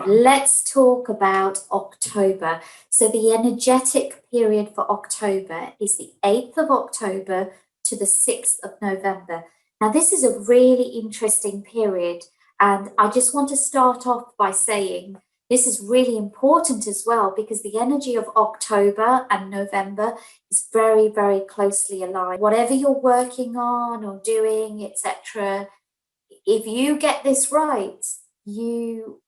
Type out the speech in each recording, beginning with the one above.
let's talk about October. So the energetic period for October is the 8th of October to the 6th of November. Now, this is a really interesting period, and I just want to start off by saying this is really important as well because the energy of October and November is very, very closely aligned. Whatever you're working on or doing, etc., if you get this right, you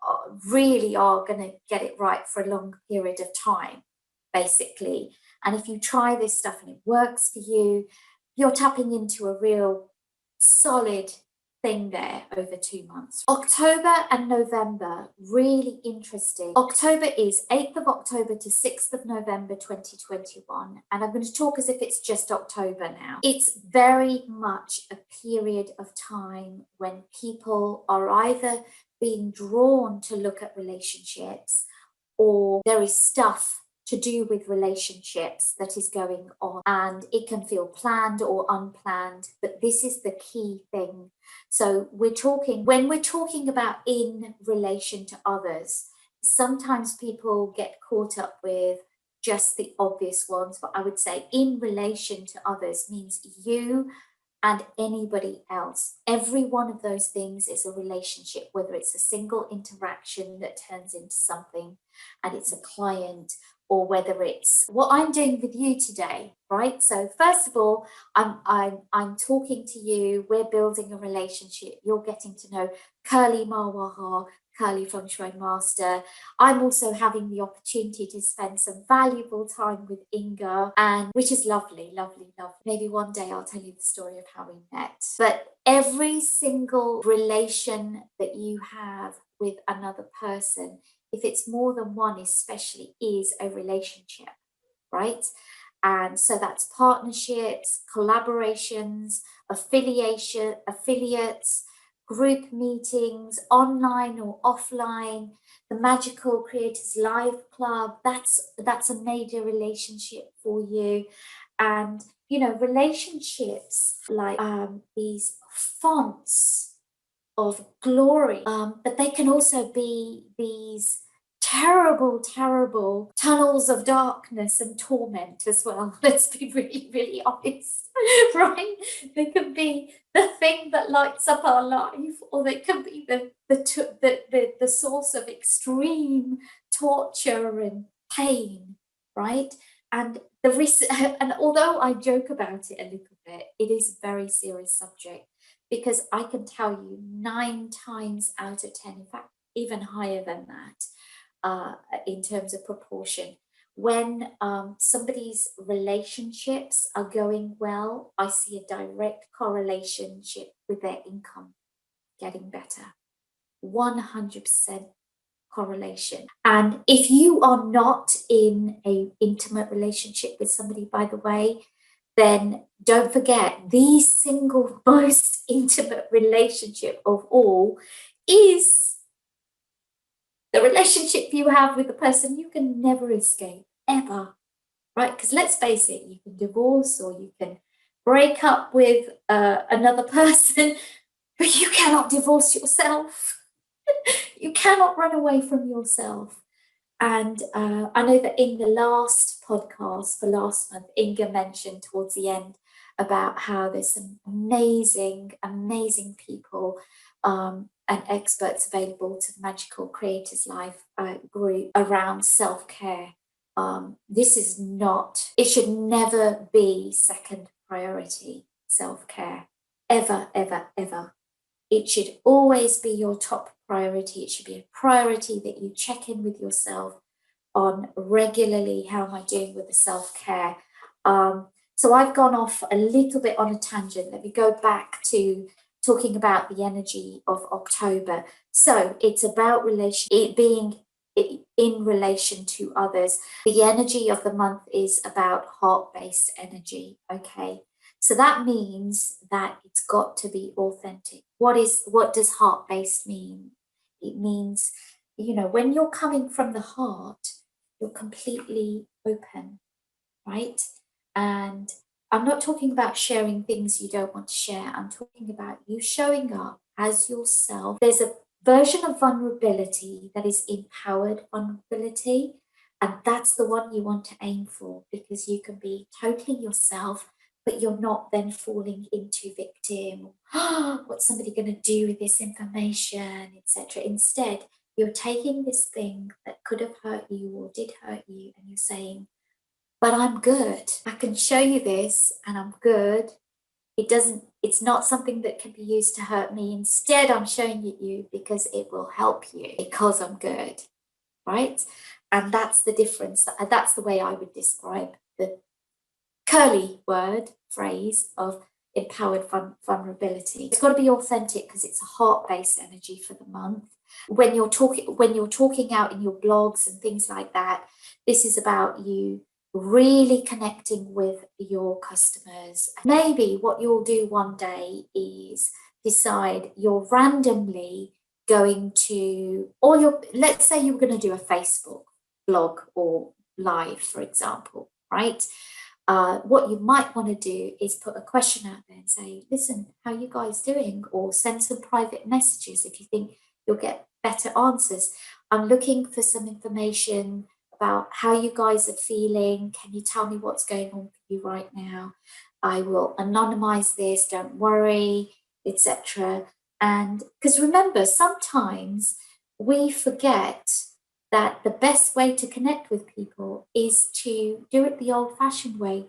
really are going to get it right for a long period of time, basically. And if you try this stuff and it works for you, you're tapping into a real solid thing there over 2 months. October and November, really interesting. October is 8th of October to 6th of November 2021. And I'm going to talk as if it's just October now. It's very much a period of time when people are either being drawn to look at relationships or there is stuff to do with relationships that is going on, and it can feel planned or unplanned, but this is the key thing. So when we're talking about in relation to others, sometimes people get caught up with just the obvious ones, but I would say in relation to others means you and anybody else. Every one of those things is a relationship, whether it's a single interaction that turns into something and it's a client, or whether it's what I'm doing with you today, right? So first of all, I'm talking to you, we're building a relationship, you're getting to know Kurly Marwaha, Kurly Feng Shui Master. I'm also having the opportunity to spend some valuable time with Inga, and which is lovely, lovely, lovely. Maybe one day I'll tell you the story of how we met. But every single relation that you have with another person, if it's more than one especially, is a relationship, right? And so that's partnerships, collaborations, affiliates, group meetings, online or offline, the Magical Creators Live Club, that's a major relationship for you. And relationships like these fonts of glory, but they can also be these terrible, terrible tunnels of darkness and torment as well. Let's be really, really honest, right? They can be the thing that lights up our life, or they can be the source of extreme torture and pain, right? And and although I joke about it a little bit, it is a very serious subject. Because I can tell you 9 times out of 10, in fact, even higher than that, in terms of proportion, when somebody's relationships are going well, I see a direct correlation with their income getting better. 100% correlation. And if you are not in an intimate relationship with somebody, by the way, then don't forget the single most intimate relationship of all is the relationship you have with the person you can never escape, ever, right? Because let's face it, you can divorce or you can break up with another person, but you cannot divorce yourself. You cannot run away from yourself. And I know that in the last podcast for last month, Inga mentioned towards the end about how there's some amazing, amazing people and experts available to the Magical Creators Life group around self-care. This is not, it should never be second priority, self-care, ever, ever, ever. It should always be your top priority. It should be a priority that you check in with yourself on regularly. How am I doing with the self-care? So I've gone off a little bit on a tangent. Let me go back to talking about the energy of October. So it's about being in relation to others. The energy of the month is about heart-based energy, okay? So that means that it's got to be authentic. What does heart-based mean? It means, when you're coming from the heart, you're completely open, right? And I'm not talking about sharing things you don't want to share. I'm talking about you showing up as yourself. There's a version of vulnerability that is empowered vulnerability. And that's the one you want to aim for, because you can be totally yourself, but you're not then falling into victim. What's somebody going to do with this information, etc. Instead, you're taking this thing that could have hurt you or did hurt you, and you're saying, but I'm good. I can show you this and I'm good. It's not something that can be used to hurt me. Instead, I'm showing it you because it will help you, because I'm good, right? And that's the difference. That's the way I would describe the curly phrase of empowered vulnerability. It's got to be authentic because it's a heart-based energy for the month. When you're talking out in your blogs and things like that, this is about you really connecting with your customers. Maybe what you'll do one day is decide you're randomly going to, or let's say you were going to do a Facebook blog or live, for example, right? What you might want to do is put a question out there and say, listen, how are you guys doing? Or send some private messages if you think you'll get better answers. I'm looking for some information about how you guys are feeling. Can you tell me what's going on for you right now? I will anonymize this, don't worry, etc. And because remember, sometimes we forget that the best way to connect with people is to do it the old-fashioned way.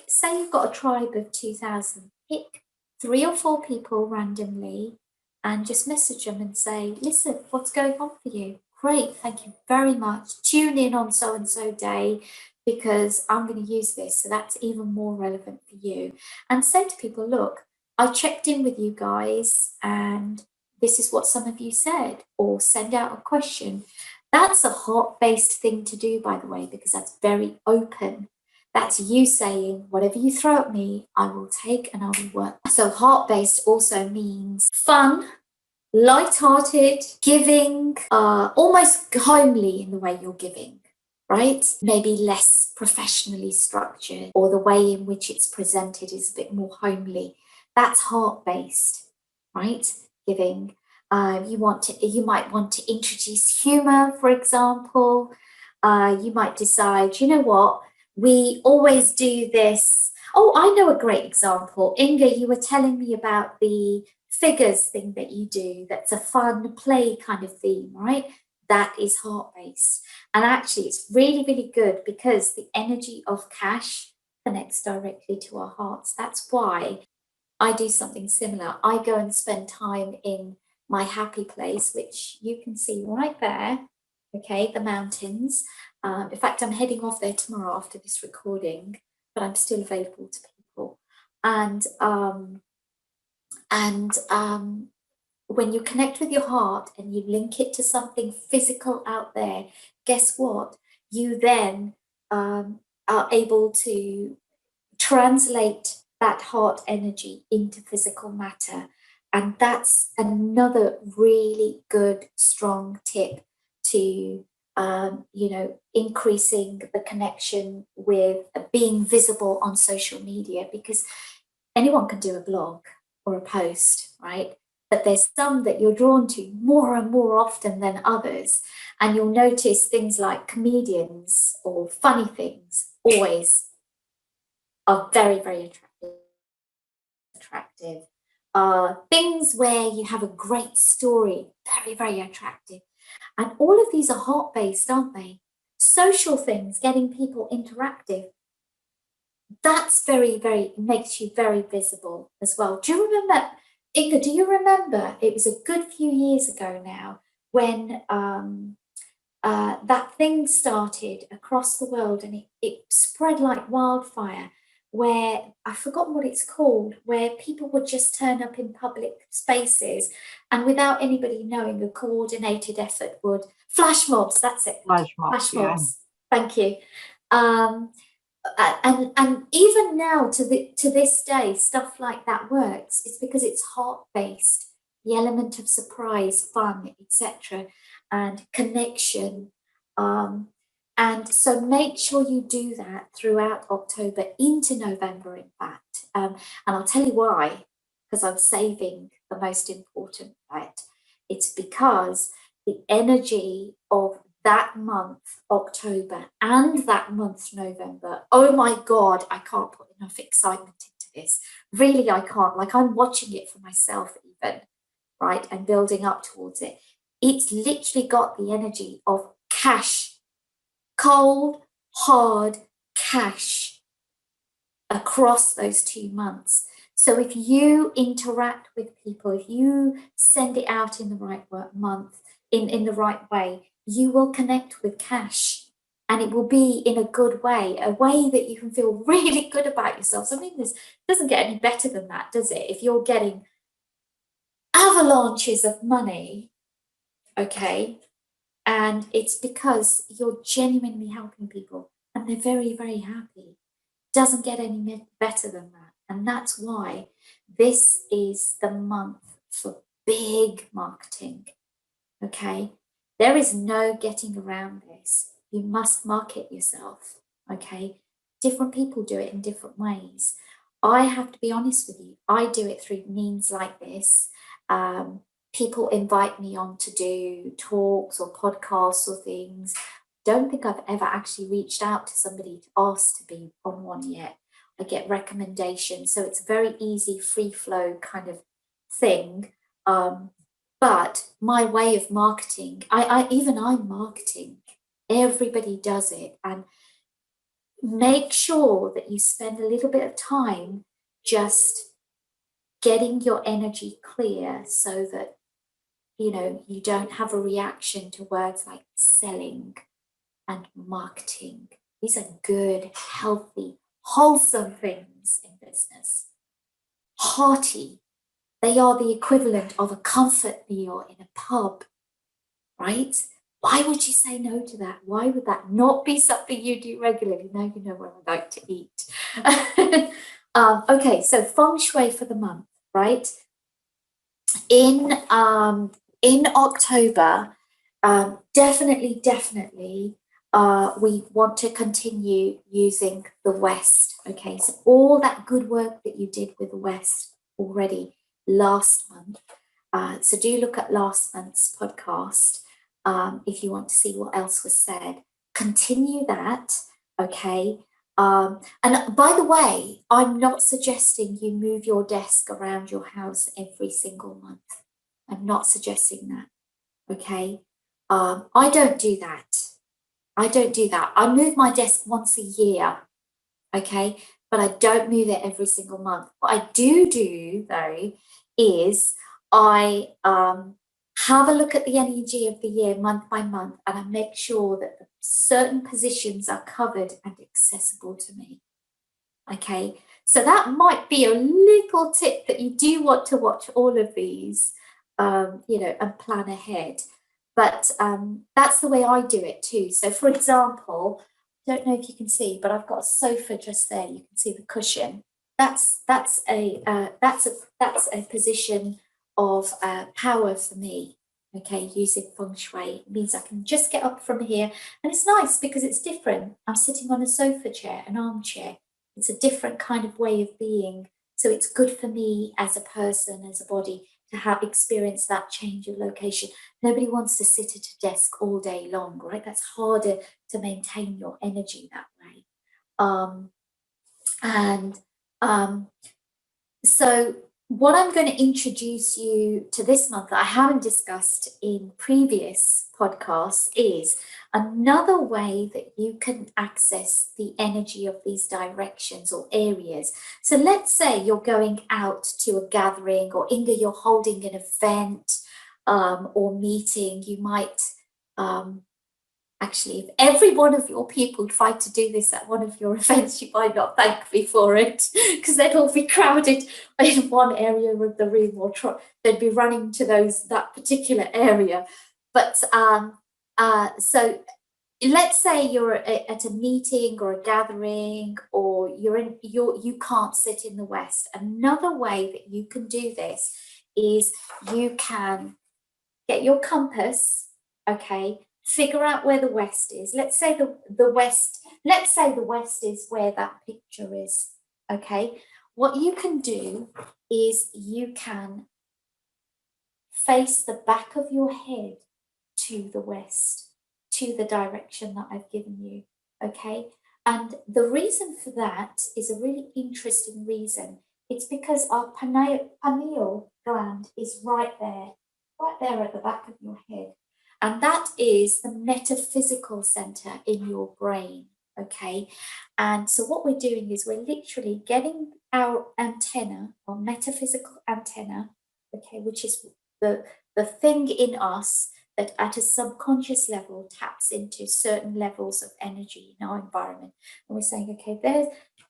Say you've got a tribe of 2,000, pick 3 or 4 people randomly and just message them and say, listen, what's going on for you? Great, thank you very much. Tune in on so-and-so day because I'm going to use this, so that's even more relevant for you. And say to people, look, I checked in with you guys and this is what some of you said, or send out a question. That's a heart-based thing to do, by the way, because that's very open. That's you saying, whatever you throw at me, I will take and I will work. So heart-based also means fun, light-hearted, giving, almost homely in the way you're giving, right? Maybe less professionally structured, or the way in which it's presented is a bit more homely. That's heart-based, right? Giving. You might want to introduce humor, for example. You might decide, you know what, we always do this. Oh, I know a great example. Inga, you were telling me about the figures thing that you do. That's a fun play kind of theme, right? That is heart-based. And actually, it's really, really good because the energy of cash connects directly to our hearts. That's why I do something similar. I go and spend time in my happy place, which you can see right there, okay, the mountains. In fact, I'm heading off there tomorrow after this recording, but I'm still available to people. And when you connect with your heart and you link it to something physical out there, guess what? You then are able to translate that heart energy into physical matter. And that's another really good, strong tip to, increasing the connection with being visible on social media, because anyone can do a blog or a post, right? But there's some that you're drawn to more and more often than others. And you'll notice things like comedians or funny things always are very, very attractive. Things where you have a great story, very, very attractive. And all of these are heart-based, aren't they? Social things, getting people interactive, that's very, very, makes you very visible as well. Do you remember, Inga, do you remember, it was a good few years ago now, when that thing started across the world and it spread like wildfire, where I've forgotten what it's called, where people would just turn up in public spaces and without anybody knowing, a coordinated effort would, flash mobs, that's it. Flash mobs, yeah. Thank you. And even now to this day, stuff like that works. It's because it's heart-based, the element of surprise, fun, etc., and connection. And so make sure you do that throughout October into November, in fact. And I'll tell you why, because I'm saving the most important bit. It's because the energy of that month, October, and that month, November, oh my God, I can't put enough excitement into this. Really, I can't. Like, I'm watching it for myself, even, right? And building up towards it. It's literally got the energy of cash, cold, hard cash across those 2 months. So if you interact with people, if you send it out in the right month, in the right way, you will connect with cash, and it will be in a good way, a way that you can feel really good about yourself. So, I mean, this doesn't get any better than that, does it? If you're getting avalanches of money, okay, and it's because you're genuinely helping people and they're very, very happy. Doesn't get any better than that. And that's why this is the month for big marketing. Okay. There is no getting around this. You must market yourself. Okay. Different people do it in different ways. I have to be honest with you. I do it through means like this. People invite me on to do talks or podcasts or things. Don't think I've ever actually reached out to somebody to ask to be on one yet. I get recommendations. So it's a very easy, free flow kind of thing. But my way of marketing, I'm marketing. Everybody does it. And make sure that you spend a little bit of time just getting your energy clear so that, you don't have a reaction to words like selling and marketing. These are good, healthy, wholesome things in business. Hearty. They are the equivalent of a comfort meal in a pub, right? Why would you say no to that? Why would that not be something you do regularly? Now you know where I like to eat. Okay, so Feng Shui for the month, right? In October, definitely, we want to continue using the West. Okay, so all that good work that you did with the West already last month. So do look at last month's podcast if you want to see what else was said. Continue that, okay? And by the way, I'm not suggesting you move your desk around your house every single month. I'm not suggesting that, okay? I don't do that. I move my desk once a year, okay? But I don't move it every single month. What I do, though, is I have a look at the energy of the year month by month, and I make sure that the certain positions are covered and accessible to me. Okay, so that might be a little tip that you do want to watch all of these, and plan ahead. But that's the way I do it too. So, for example, I don't know if you can see, but I've got a sofa just there. You can see the cushion. That's a position of power for me. Okay, using Feng Shui, it means I can just get up from here, and it's nice because it's different. I'm sitting on a sofa chair, an armchair. It's a different kind of way of being. So it's good for me as a person, as a body, to have experienced that change of location. Nobody wants to sit at a desk all day long, right? That's harder to maintain your energy that way. So what I'm going to introduce you to this month that I haven't discussed in previous podcasts is another way that you can access the energy of these directions or areas. So let's say you're going out to a gathering, or Inga, you're holding an event or meeting. You might actually, if every one of your people tried to do this at one of your events, you might not thank me for it, because they'd all be crowded in one area of the room, or they'd be running to that particular area. But so let's say you're at a meeting or a gathering, or you can't sit in the West. Another way that you can do this is you can get your compass, okay, figure out where the West is. Let's say the West is where that picture is, okay? What you can do is you can face the back of your head to the west, to the direction that I've given you, okay? And the reason for that is a really interesting reason. It's because our pineal gland is right there at the back of your head. And that is the metaphysical center in your brain, okay? And so what we're doing is we're literally getting our antenna, our metaphysical antenna, okay, which is the thing in us that at a subconscious level taps into certain levels of energy in our environment. And we're saying, okay,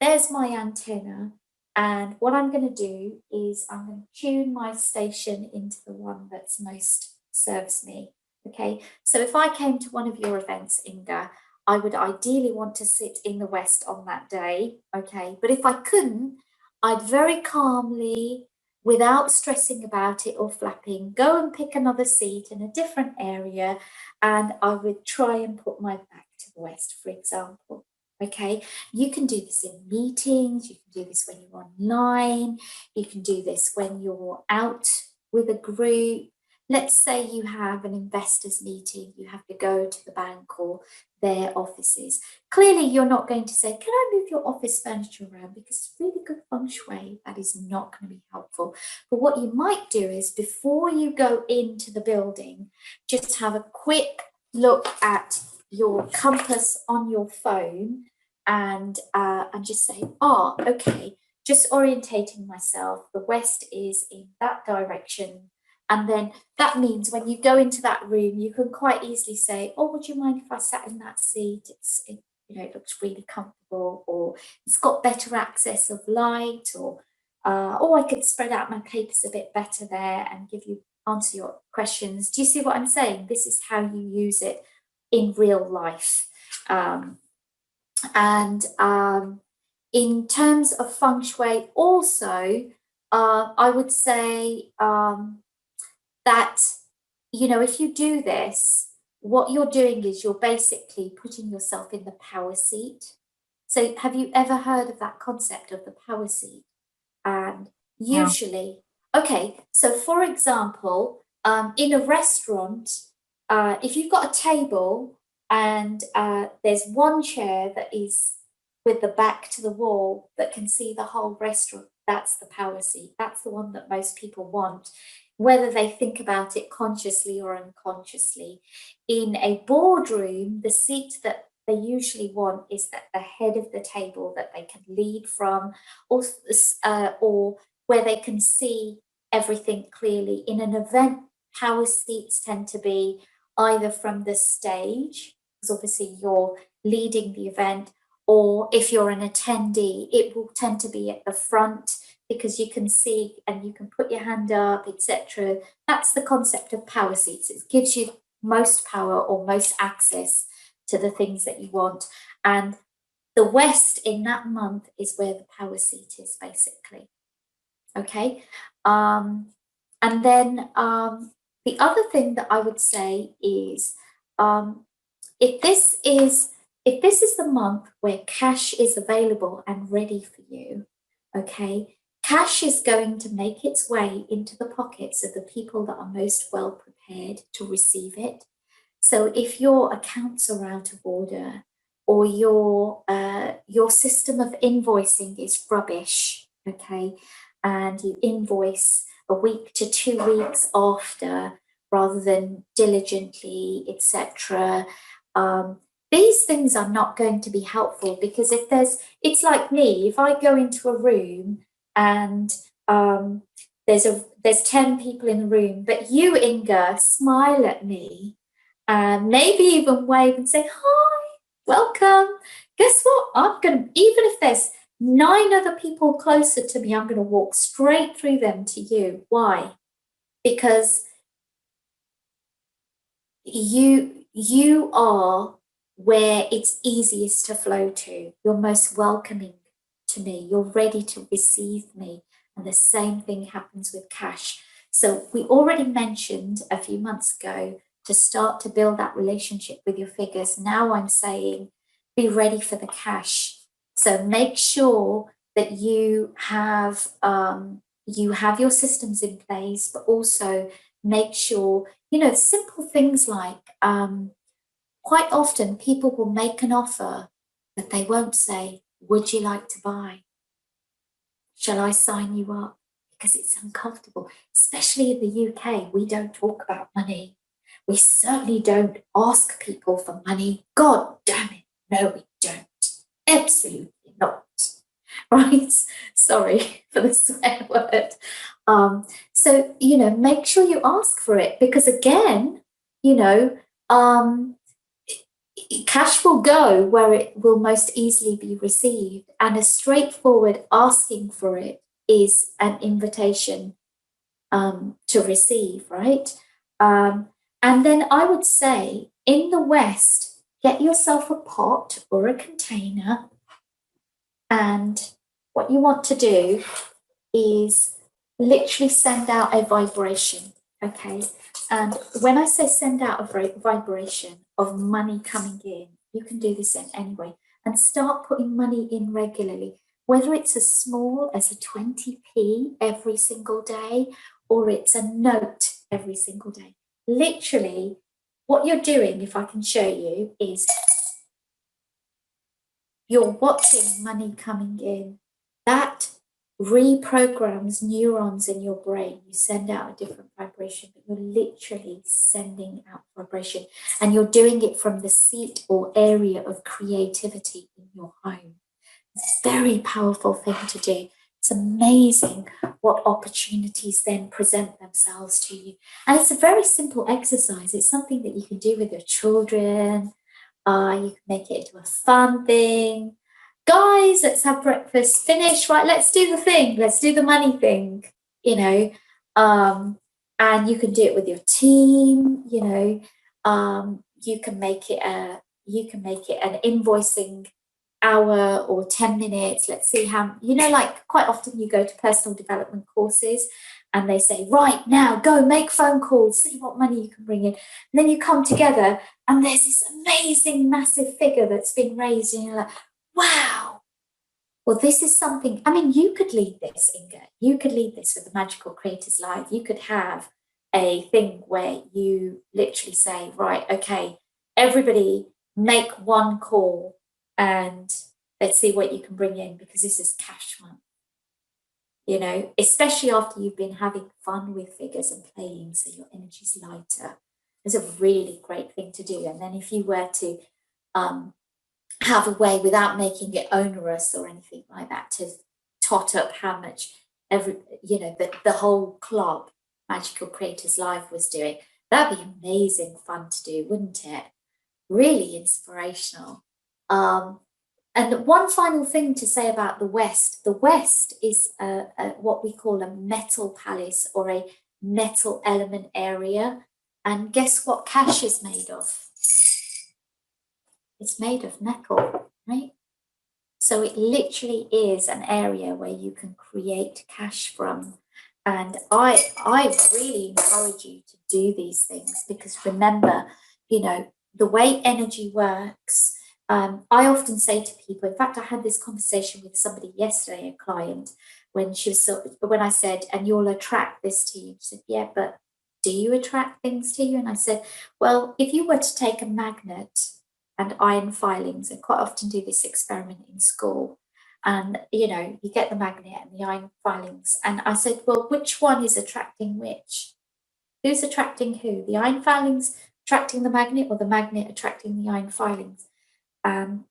there's my antenna. And what I'm going to do is I'm going to tune my station into the one that's most serves me. Okay, so if I came to one of your events, Inga, I would ideally want to sit in the west on that day. Okay, but if I couldn't, I'd very calmly, without stressing about it or flapping, go and pick another seat in a different area, and I would try and put my back to the west, for example. Okay, you can do this in meetings, you can do this when you're online, you can do this when you're out with a group. Let's say you have an investors meeting, you have to go to the bank or their offices. Clearly, you're not going to say, can I move your office furniture around? Because it's really good feng shui. That is not going to be helpful. But what you might do is before you go into the building, just have a quick look at your compass on your phone and just say, oh, okay, just orientating myself. The west is in that direction. And then that means when you go into that room, you can quite easily say, oh, would you mind if I sat in that seat? It looks really comfortable, or it's got better access of light, or I could spread out my papers a bit better there and answer your questions. Do you see what I'm saying? This is how you use it in real life. In terms of feng shui also, I would say that, if you do this, what you're doing is you're basically putting yourself in the power seat. So have you ever heard of that concept of the power seat? And usually, okay, so for example, in a restaurant, if you've got a table and there's one chair that is with the back to the wall that can see the whole restaurant, that's the power seat. That's the one that most people want, whether they think about it consciously or unconsciously. In a boardroom, the seat that they usually want is at the head of the table that they can lead from, or where they can see everything clearly. In an event, power seats tend to be either from the stage, because obviously you're leading the event, or if you're an attendee, it will tend to be at the front because you can see and you can put your hand up, etc. That's the concept of power seats. It gives you most power or most access to the things that you want. And the West in that month is where the power seat is, basically. Okay. And then the other thing that I would say is if this is the month where cash is available and ready for you, okay, cash is going to make its way into the pockets of the people that are most well prepared to receive it. So if your accounts are out of order, or your system of invoicing is rubbish, okay, and you invoice a week to 2 weeks after rather than diligently, etc. These things are not going to be helpful, because it's like me, if I go into a room and there's 10 people in the room, but you, Inga, smile at me, maybe even wave and say, hi, welcome. Guess what? even if there's 9 other people closer to me, I'm going to walk straight through them to you. Why? Because you are where it's easiest to flow to. You're most welcoming to me. You're ready to receive me. And the same thing happens with cash. So we already mentioned a few months ago to start to build that relationship with your figures. Now I'm saying be ready for the cash. So make sure that you have your systems in place, but also make sure, simple things like, quite often people will make an offer, but they won't say, would you like to buy? Shall I sign you up? Because it's uncomfortable, especially in the UK. We don't talk about money. We certainly don't ask people for money. God damn it. No, we don't. Absolutely not. Right? Sorry for the swear word. So, make sure you ask for it, because again, cash will go where it will most easily be received, and a straightforward asking for it is an invitation to receive, right? And then I would say in the West, get yourself a pot or a container, and what you want to do is literally send out a vibration, okay? And when I say send out a vibration of money coming in, you can do this in any way, and start putting money in regularly, whether it's as small as a 20p every single day, or it's a note every single day. Literally, what you're doing, if I can show you, is you're watching money coming in. That reprograms neurons in your brain. You send out a different vibration, but you're literally sending out vibration, and you're doing it from the seat or area of creativity in your home. It's a very powerful thing to do. It's amazing what opportunities then present themselves to you. And it's a very simple exercise. It's something that you can do with your children. You can make it into a fun thing. Guys, let's have breakfast. Finish, right? Let's do the thing. Let's do the money thing, and you can do it with your team, you can make it an invoicing hour or 10 minutes. Let's see how, like quite often you go to personal development courses and they say, right now, go make phone calls, see what money you can bring in. And then you come together and there's this amazing, massive figure that's been raised, and you're like, wow. Well, this is something, you could lead this, Inga. You could lead this with the Magical Creators Live. You could have a thing where you literally say, right, okay, everybody make one call and let's see what you can bring in, because this is cash month. Especially after you've been having fun with figures and playing, so your energy's lighter. It's a really great thing to do. And then if you were to have a way, without making it onerous or anything like that, to tot up how much the whole club Magical Creators Live was doing, that'd be amazing fun to do, wouldn't it? Really inspirational. And one final thing to say about the West. The West is what we call a metal palace, or a metal element area. And guess what cash is made of? It's made of metal, right? So it literally is an area where you can create cash from. And I really encourage you to do these things, because remember, the way energy works, I often say to people, in fact, I had this conversation with somebody yesterday, a client, when I said, and you'll attract this to you. She said, yeah, but do you attract things to you? And I said, well, if you were to take a magnet and iron filings, I quite often do this experiment in school, and you get the magnet and the iron filings, and I said, well, which one is attracting which? Who's attracting who? The iron filings attracting the magnet, or the magnet attracting the iron filings? And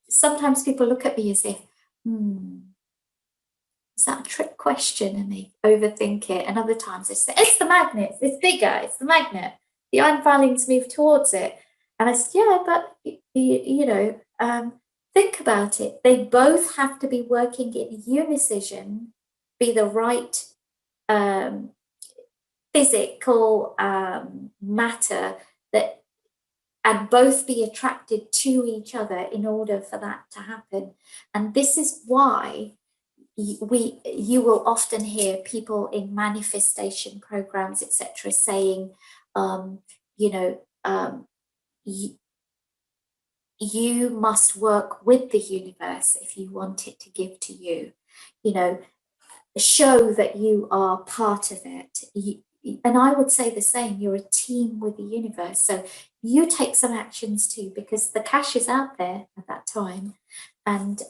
sometimes people look at me as if, is that a trick question? And they overthink it. And other times they say, it's the magnet, it's bigger, it's the magnet. The iron filings move towards it. And I said, yeah, but, think about it. They both have to be working in unison, be the right physical matter, and both be attracted to each other in order for that to happen. And this is why you will often hear people in manifestation programs, etc., saying, you must work with the universe if you want it to give to you. Show that you are part of it. and I would say the same, you're a team with the universe. So you take some actions too, because the cash is out there at that time. And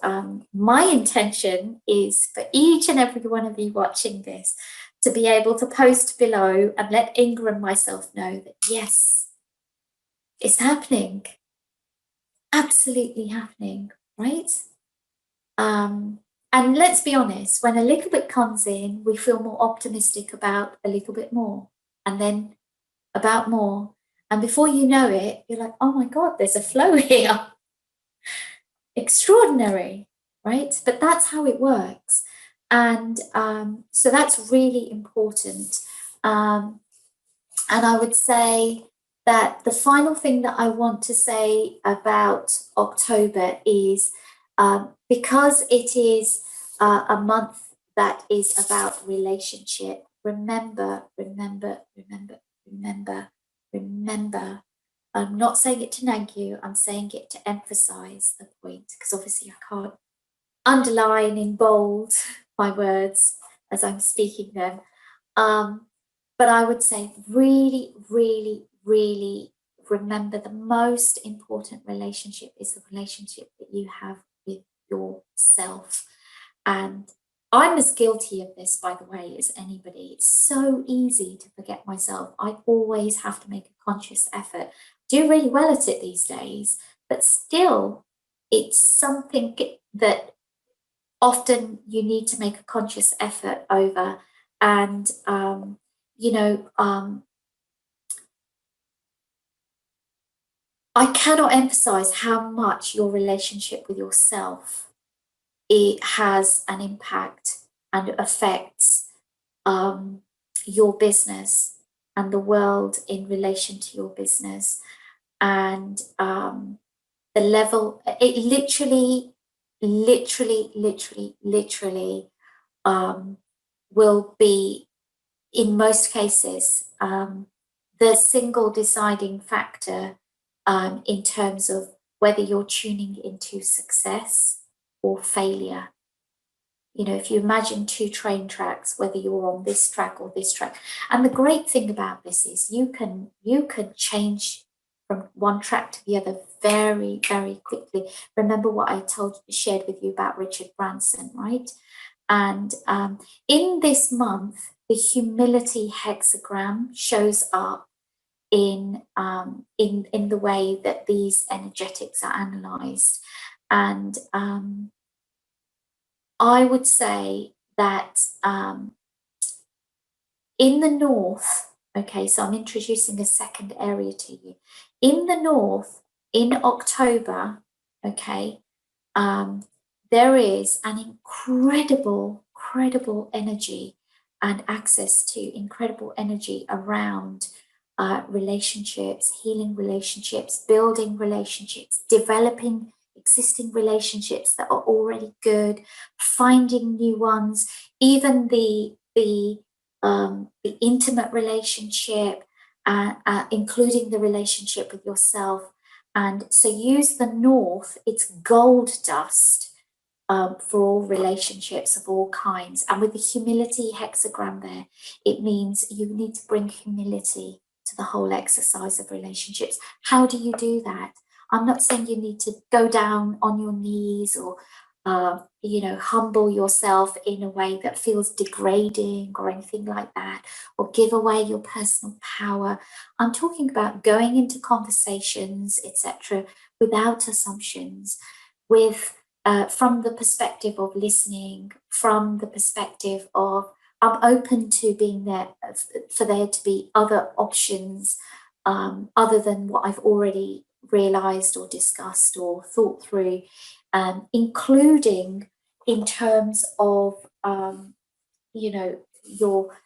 my intention is for each and every one of you watching this to be able to post below and let Inga and myself know that, yes, it's happening. Absolutely happening, right? And let's be honest, when a little bit comes in, we feel more optimistic about a little bit more, and then about more. And before you know it, you're like, oh my God, there's a flow here. Extraordinary, right? But that's how it works. And so that's really important. And I would say that the final thing that I want to say about October is because it is a month that is about relationship, remember, remember, remember, remember, remember. I'm not saying it to nag you, I'm saying it to emphasize the point, because obviously I can't underline in bold my words as I'm speaking them. But I would say really, really, really remember the most important relationship is the relationship that you have with yourself. And I'm as guilty of this, by the way, as anybody. It's so easy to forget myself. I always have to make a conscious effort. Do really well at it these days, but still, it's something that often you need to make a conscious effort over. And, I cannot emphasize how much your relationship with yourself, it has an impact and affects your business and the world in relation to your business. And the level, it literally will be, in most cases, the single deciding factor in terms of whether you're tuning into success or failure. You know, if you imagine two train tracks, whether you're on this track or this track, and the great thing about this is you can change from one track to the other very, very quickly. Remember what I shared with you about Richard Branson, right? And in this month, the humility hexagram shows up in the way that these energetics are analyzed. And I would say that in the north, okay, so I'm introducing a second area to you. In the north, in October, okay, there is an incredible energy and access to incredible energy around relationships, healing relationships, building relationships, developing existing relationships that are already good, finding new ones, even the intimate relationship, including the relationship with yourself. And so use the north, it's gold dust for all relationships of all kinds. And with the humility hexagram there, it means you need to bring humility to the whole exercise of relationships. How do you do that? I'm not saying you need to go down on your knees or humble yourself in a way that feels degrading or anything like that, or give away your personal power. I'm talking about going into conversations, etc., without assumptions, with from the perspective of listening, from the perspective of I'm open to being there for there to be other options other than what I've already realized or discussed or thought through, including in terms of, your,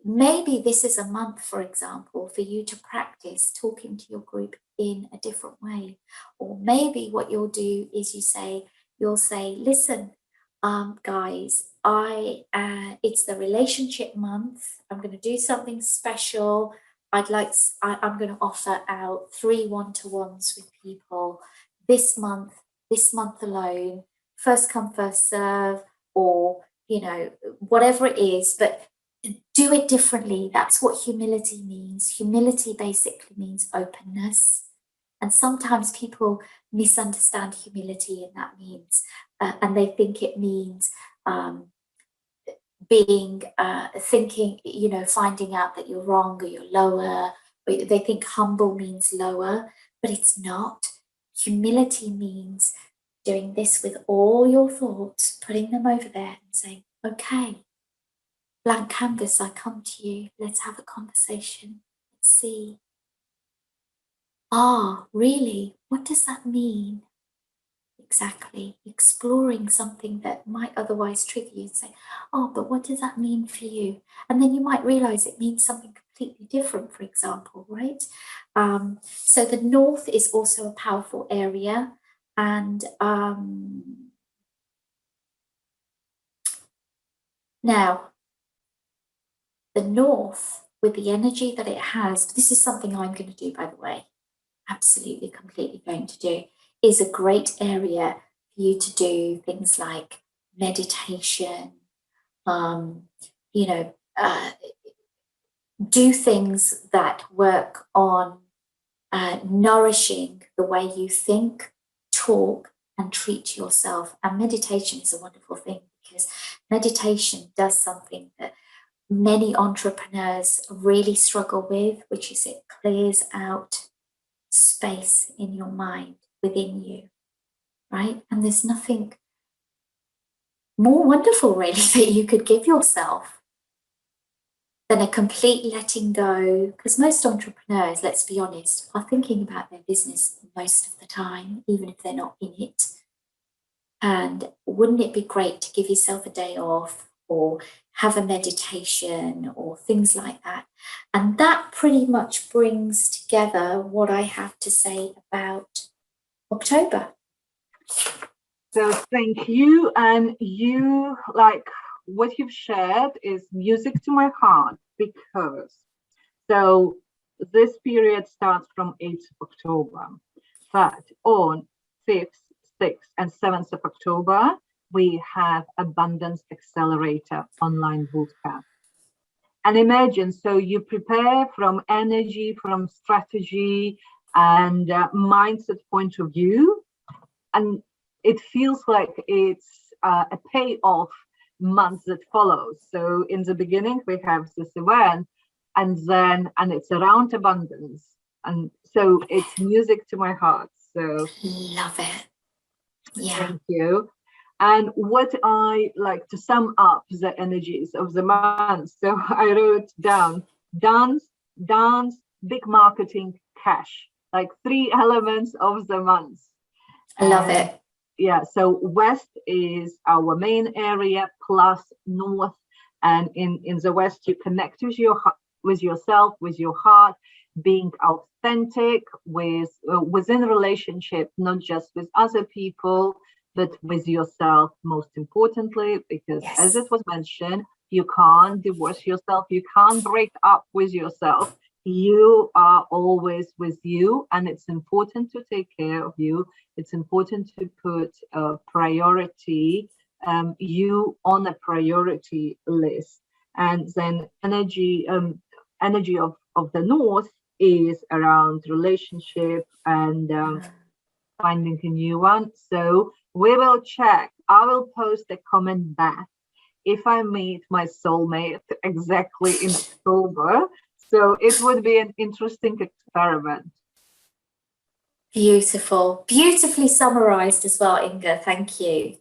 maybe this is a month, for example, for you to practice talking to your group in a different way. Or maybe what you'll do is you'll say, listen, guys, it's the relationship month. I'm going to do something special. I'm going to offer out 3 one-to-ones with people this month alone, first come, first serve, or, whatever it is. But do it differently. That's what humility means. Humility basically means openness. And sometimes people misunderstand humility, and that means, and they think it means thinking, finding out that you're wrong or you're lower. Or they think humble means lower, but it's not. Humility means doing this with all your thoughts, putting them over there and saying, okay, blank canvas, I come to you. Let's have a conversation. Let's see. Really? What does that mean? Exactly. Exploring something that might otherwise trigger you and say, but what does that mean for you? And then you might realize it means something completely different, for example, right? So the north is also a powerful area. And now, the north, with the energy that it has, this is something I'm going to do, by the way, absolutely, completely going to do, is a great area for you to do things like meditation, do things that work on nourishing the way you think, talk, and treat yourself. And meditation is a wonderful thing, because meditation does something that many entrepreneurs really struggle with, which is it clears out space in your mind, within you, right? And there's nothing more wonderful, really, that you could give yourself than a complete letting go. Because most entrepreneurs, let's be honest, are thinking about their business most of the time, even if they're not in it. And wouldn't it be great to give yourself a day off, or have a meditation, or things like that? And that pretty much brings together what I have to say about October. So thank you. And you, like, what you've shared is music to my heart, because so this period starts from 8th of October, but on 5th, 6th and 7th of October, we have Abundance Accelerator online bootcamp. And imagine, so you prepare from energy, from strategy and mindset point of view, and it feels like it's a payoff month that follows. So in the beginning, we have this event, and it's around abundance. And so it's music to my heart. So love it. Yeah. Thank you. And what I like to sum up the energies of the month. So I wrote down dance, big marketing, cash, like 3 elements of the month. I love it. Yeah, so west is our main area, plus north. And in the west, you connect with yourself, with your heart, being authentic within a relationship, not just with other people, but with yourself, most importantly, because yes, as it was mentioned, you can't divorce yourself, you can't break up with yourself. You are always with you, and it's important to take care of you. It's important to put a priority, you on a priority list. And then energy of the north is around relationship and finding a new one. So we will check. I will post a comment back if I meet my soulmate exactly in October. So it would be an interesting experiment. Beautiful. Beautifully summarized as well, Inga. Thank you.